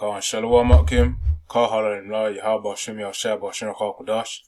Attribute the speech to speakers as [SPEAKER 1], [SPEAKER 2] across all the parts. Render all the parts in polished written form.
[SPEAKER 1] Khan Shalom Akim, Kahala and La Yahaba Shemi Al Shab Al Shinakal Kodash,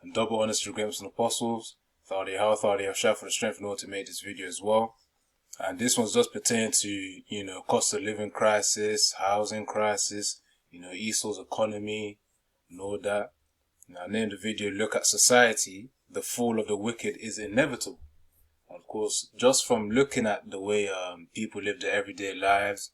[SPEAKER 1] and double honest regrams and apostles. Thought Yahal, thought Yahshua for the strength in order to make this video as well. And this one's just pertaining to, cost of living crisis, housing crisis, Esau's economy, and all that. Now, I named the video Look at Society, the fall of the wicked is inevitable. And of course, just from looking at the way people live their everyday lives,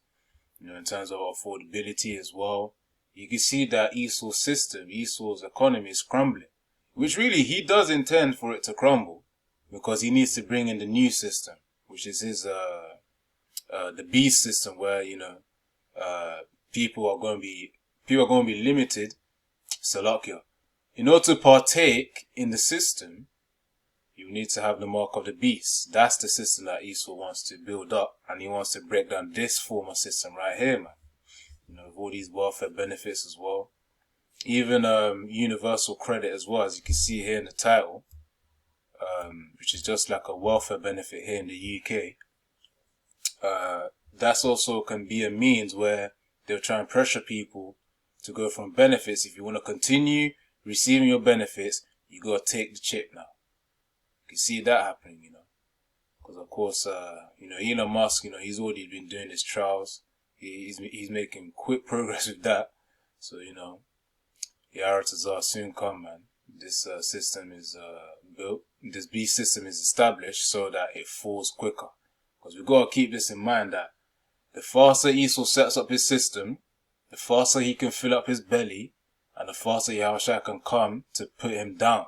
[SPEAKER 1] in terms of affordability as well, you can see that Esau's system, Esau's economy is crumbling. Which really, he does intend for it to crumble, because he needs to bring in the new system, which is his, the beast system, where, people are going to be limited, Salakia. In order to partake in the system, you need to have the mark of the beast. That's the system that Esau wants to build up, and he wants to break down this former system right here, man. With all these welfare benefits as well. Even universal credit as well, as you can see here in the title, which is just like a welfare benefit here in the UK. That's also can be a means where they'll try and pressure people to go from benefits. If you want to continue receiving your benefits, you got to take the chip now. You can see that happening, because of course, Elon Musk, he's already been doing his trials. He's making quick progress with that. So, Yaratazar soon come, man. This system is built. This beast system is established so that it falls quicker. Because we've got to keep this in mind that the faster Esau sets up his system, the faster he can fill up his belly, and the faster Yahushua can come to put him down.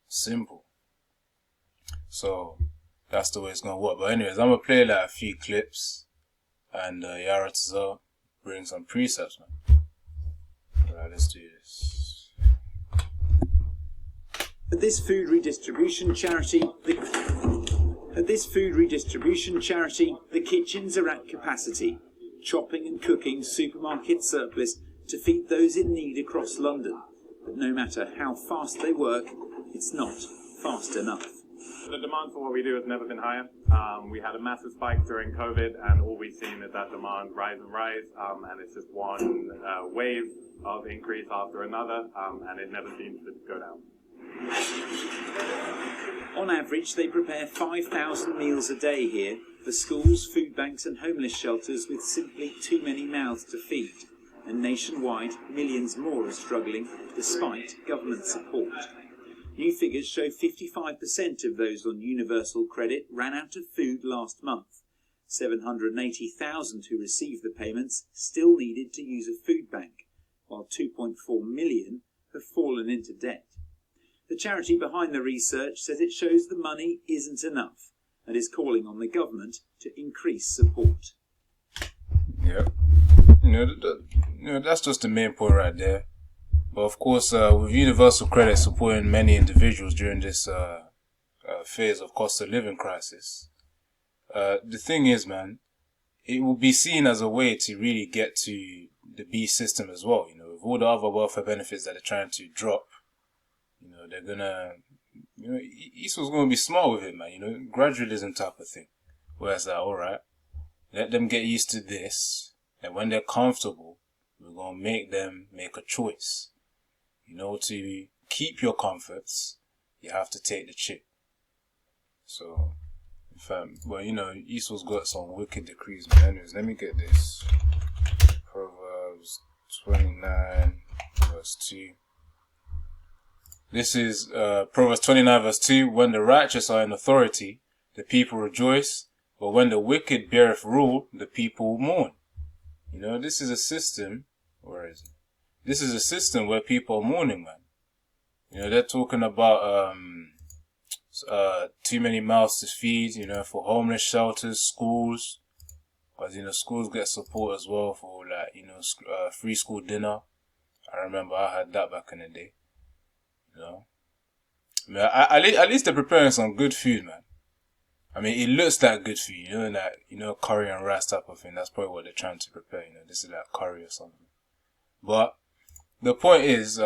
[SPEAKER 1] Simple. So, that's the way it's going to work. But anyways, I'm going to play like a few clips, and Yaratazar bring some precepts, man. Alright, let's do this.
[SPEAKER 2] At this food redistribution charity, the kitchens are at capacity, chopping and cooking supermarket surplus to feed those in need across London. But no matter how fast they work, it's not fast enough.
[SPEAKER 3] The demand for what we do has never been higher. We had a massive spike during COVID, and all we've seen is that demand rise and rise, and it's just one wave of increase after another, and it never seems to go down.
[SPEAKER 2] On average, they prepare 5,000 meals a day here for schools, food banks and homeless shelters with simply too many mouths to feed. And nationwide, millions more are struggling despite government support. New figures show 55% of those on universal credit ran out of food last month. 780,000 who received the payments still needed to use a food bank, while 2.4 million have fallen into debt. The charity behind the research says it shows the money isn't enough and is calling on the government to increase support.
[SPEAKER 1] Yep. That's just the main point right there. But of course, with universal credit supporting many individuals during this phase of cost of living crisis, the thing is, man, it will be seen as a way to really get to the B system as well. With all the other welfare benefits that they're trying to drop, they're gonna, Esau's gonna be smart with it, man. Gradualism type of thing. Whereas, alright, let them get used to this, and when they're comfortable, we're gonna make them make a choice. To keep your comforts, you have to take the chip. So, Esau's got some wicked decrees, man. Anyways, let me get this. Proverbs 29, verse 2. This is Proverbs 29, verse 2. When the righteous are in authority, the people rejoice, but when the wicked beareth rule, the people mourn. This is a system. Where is it? This is a system where people are mourning, man. They're talking about too many mouths to feed, for homeless shelters, schools. Because, schools get support as well for, free school dinner. I remember I had that back in the day. At least they're preparing some good food, man. It looks like good food, curry and rice type of thing. That's probably what they're trying to prepare, This is like curry or something. But the point is,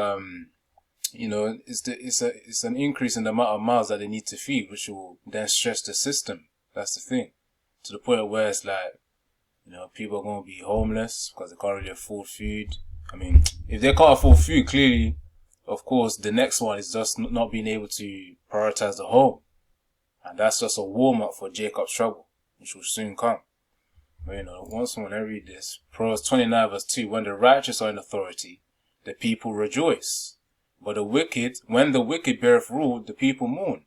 [SPEAKER 1] it's an increase in the amount of mouths that they need to feed, which will then stress the system. That's the thing. To the point where it's like, You know, people are going to be homeless because they can't really afford food. I mean, if they can't afford food, clearly, of course, the next one is just not being able to prioritize the home. And that's just a warm-up for Jacob's trouble, which will soon come. But, you know, once when I read this, Proverbs 29 verse 2, when the righteous are in authority, the people rejoice. But when the wicked beareth rule, the people mourn.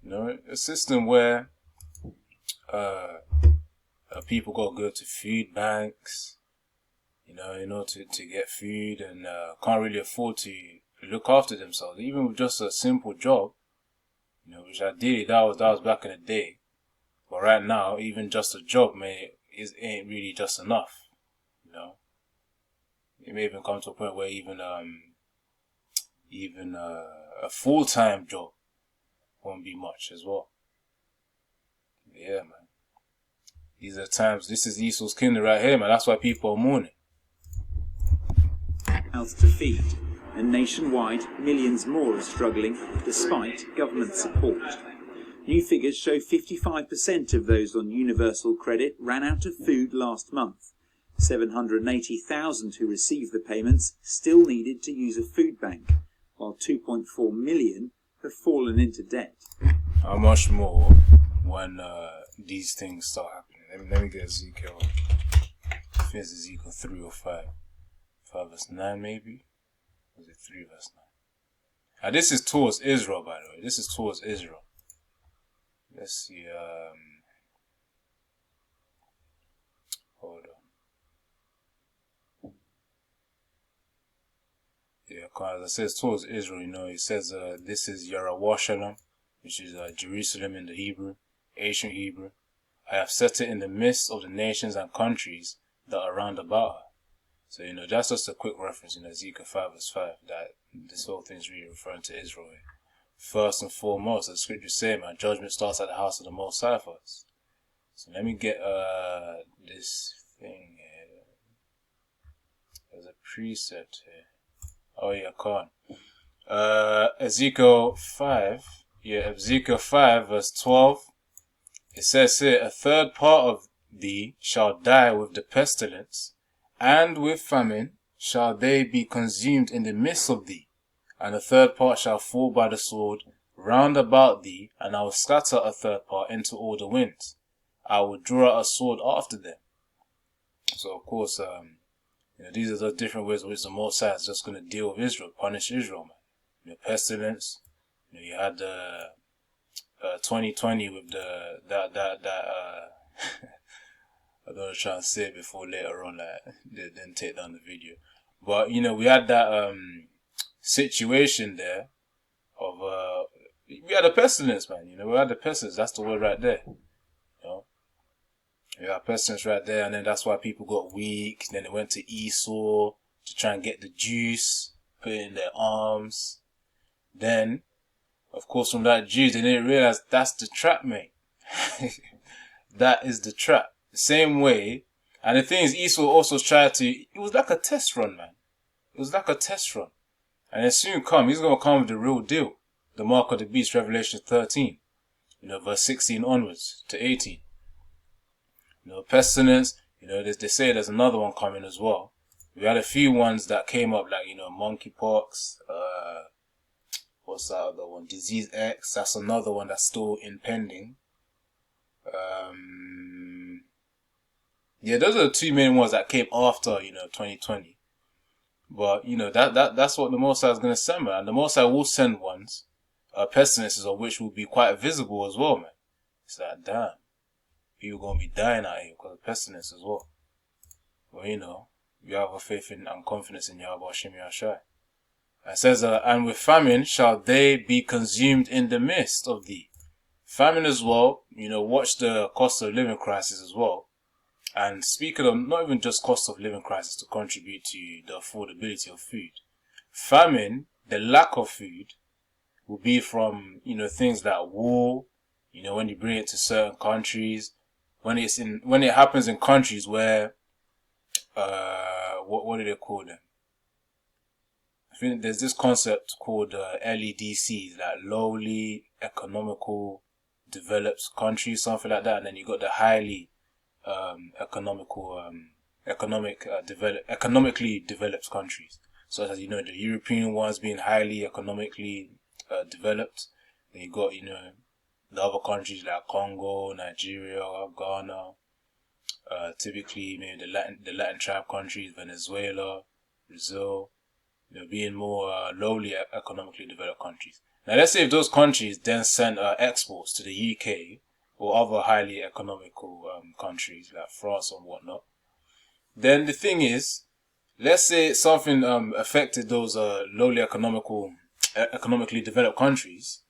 [SPEAKER 1] You know, a system where people got to go to food banks, you know, to get food, and can't really afford to look after themselves, even with just a simple job. You know, which ideally that was back in the day, but right now even just a job ain't really just enough. You know, it may even come to a point where even a full-time job won't be much as well. Yeah, man. These are times. This is Esau's kingdom right here, man. That's why people are mourning.
[SPEAKER 2] Mouths to feed, and nationwide, millions more are struggling despite government support. New figures show 55% of those on universal credit ran out of food last month. 780,000 who received the payments still needed to use a food bank, while 2.4 million have fallen into debt.
[SPEAKER 1] How much more when these things start happening? Let me get Ezekiel. I think it's Ezekiel 3 or 5. 5 verse 9 maybe? Or is it 3 verse 9? Now this is towards Israel, by the way. This is towards Israel. Let's see. Hold on. Yeah, because it says towards Israel, you know, it says this is Yerushalayim, which is Jerusalem in the Hebrew, ancient Hebrew. I have set it in the midst of the nations and countries that are round about her. So, you know, that's just a quick reference in Ezekiel 5 verse 5, that this whole thing is really referring to Israel. First and foremost, as the scriptures say, man, judgment starts at the house of the Most High first. So let me get this thing here. There's a precept here. Oh yeah, I can't. Ezekiel 5. Yeah, Ezekiel 5 verse 12. It says here, a third part of thee shall die with the pestilence, and with famine shall they be consumed in the midst of thee. And a third part shall fall by the sword round about thee, and I will scatter a third part into all the winds. I will draw out a sword after them. So of course, you know, these are the different ways in which the Most High is just going to deal with Israel, punish Israel, man. You know, pestilence. You know, you had the 2020 with that I don't know, try and say it before later on, like they didn't take down the video. But you know, we had that situation there of we had a pestilence, man. You know, we had the pestilence. That's the word right there. You know, we had pestilence right there, and then that's why people got weak. Then they went to Esau to try and get the juice, put it in their arms. Then, of course, from that juice, they didn't realize that's the trap, mate. That is the trap. The same way, and the thing is, Esau also tried to. It was like a test run, man. It was like a test run. And it soon come, he's going to come with the real deal. The mark of the beast, Revelation 13. You know, verse 16 onwards to 18. You know, pestilence, you know, they say there's another one coming as well. We had a few ones that came up, like, you know, monkeypox, what's that other one? Disease X, that's another one that's still impending. Yeah, those are the two main ones that came after, you know, 2020. But, you know, that's what the Most High is going to send, man. And the Most High will send ones, pestilences of which will be quite visible as well, man. It's like, damn. People going to be dying out here because of pestilence as well. Well, you know, we have a faith in and confidence in Yahweh Hashem Yahshai. It says, and with famine shall they be consumed in the midst of thee. Famine as well, you know, watch the cost of living crisis as well. And speaking of not even just cost of living crisis to contribute to the affordability of food, famine, the lack of food, will be from, you know, things like war, you know, when you bring it to certain countries, when it happens in countries where, what do they call them? I think there's this concept called LEDC, like lowly economical developed countries, something like that, and then you got the highly economically developed countries, such as, you know, the European ones being highly economically developed. Then you got, you know, the other countries like Congo, Nigeria, Ghana, typically maybe the Latin tribe countries, Venezuela, Brazil, you know, being more lowly economically developed countries. Now, let's say if those countries then send exports to the UK or other highly economical countries like France and whatnot, then the thing is, let's say something affected those lowly economically developed countries,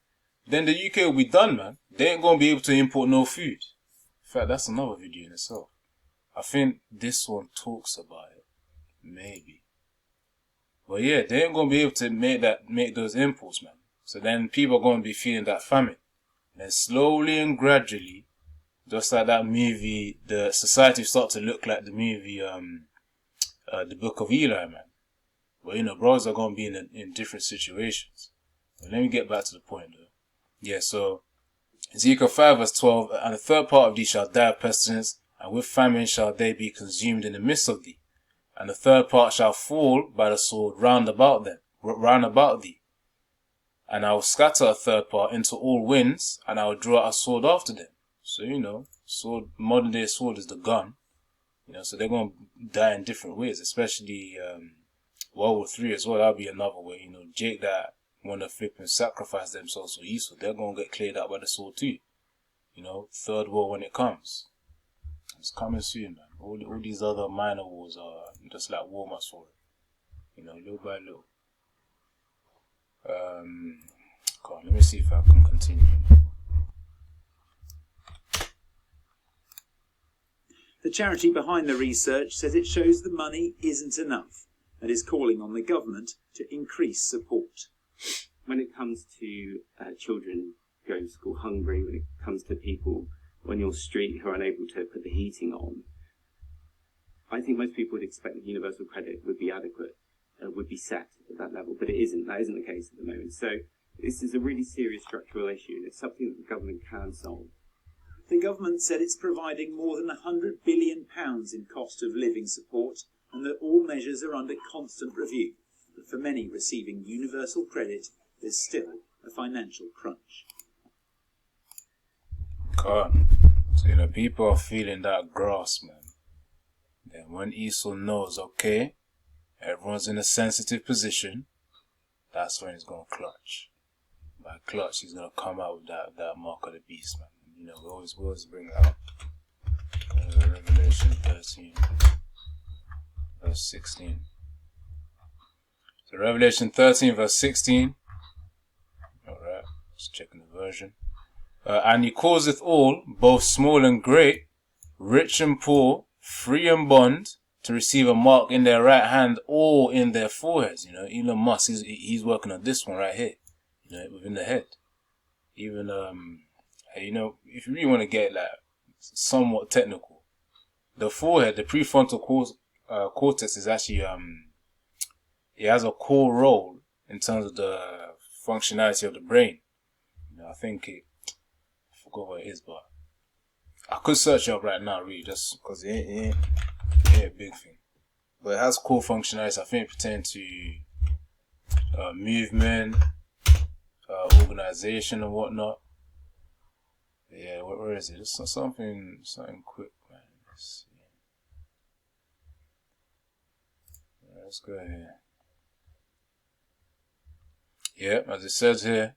[SPEAKER 1] then the UK will be done, man. They ain't gonna be able to import no food. In fact, that's another video in itself. I think this one talks about it, maybe. But yeah, they ain't gonna be able to make those imports, man. So then people are gonna be feeling that famine. And then slowly and gradually, just like that movie, the society start to look like the movie, The Book of Eli, man. But you know, bros are gonna be in different situations. But let me get back to the point, though. Yeah, so Ezekiel 5 verse 12, and the third part of thee shall die of pestilence, and with famine shall they be consumed in the midst of thee. And the third part shall fall by the sword round about thee. And I will scatter a third part into all winds, and I will draw a sword after them. So, you know, modern day sword is the gun. You know, so they're going to die in different ways, especially World War III as well. That'll be another way. You know, Jake that want to flip and sacrifice themselves for Esau, they're going to get cleared out by the sword too. You know, third war when it comes. It's coming soon, man. All these other minor wars are just like warm-ups for it. You know, little by little. Come on, let me see if I can continue.
[SPEAKER 2] The charity behind the research says it shows the money isn't enough and is calling on the government to increase support.
[SPEAKER 4] When it comes to children going to school hungry, when it comes to people on your street who are unable to put the heating on, I think most people would expect that universal credit would be adequate, would be set at that level, but it isn't. That isn't the case at the moment. So this is a really serious structural issue, and it's something that the government can solve.
[SPEAKER 2] The government said it's providing more than £100 billion in cost of living support, and that all measures are under constant review. But for many receiving universal credit, there's still a financial crunch.
[SPEAKER 1] God, so you know, people are feeling that grass, man. Then when Esau knows, okay, everyone's in a sensitive position, that's when he's gonna clutch. By clutch, he's gonna come out with that mark of the beast, man. You know, we always bring it up. Revelation 13, verse 16. So Revelation 13, verse 16. Alright, just checking the version. And he causeth all, both small and great, rich and poor, free and bond, to receive a mark in their right hand or in their foreheads. You know, Elon Musk, he's working on this one right here. You know, within the head. Even, you know, if you really want to get like somewhat technical, the forehead, the prefrontal cortex is actually, it has a core role in terms of the functionality of the brain. You know, I think I forgot what it is, but I could search it up right now, really, just because it ain't a big thing. But it has core functionality, I think, pertaining to movement, organization and whatnot. Yeah, where is it? Just something quick, man. Let's see. Let's go here. Yeah, as it says here,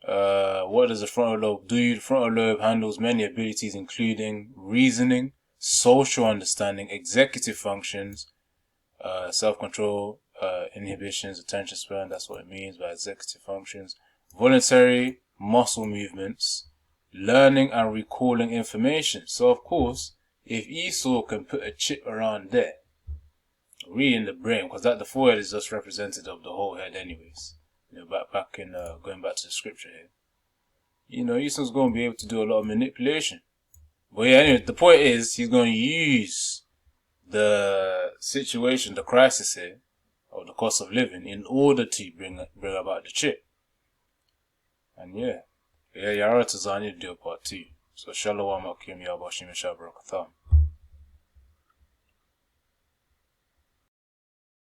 [SPEAKER 1] what does the frontal lobe do? The frontal lobe handles many abilities, including reasoning, social understanding, executive functions, self-control, inhibitions, attention span. That's what it means by executive functions. Voluntary muscle movements, learning and recalling information. So of course, if Esau can put a chip around there, really in the brain, because the forehead is just representative of the whole head anyways. You know, back in going back to the scripture here. You know, Esau's going to be able to do a lot of manipulation. But yeah, anyway, the point is, he's going to use the situation, the crisis here, of the cost of living, in order to bring about the chip. And yeah, Yarata, I need to do a part 2. So Shalom Akim Yabashim Shabrakathan.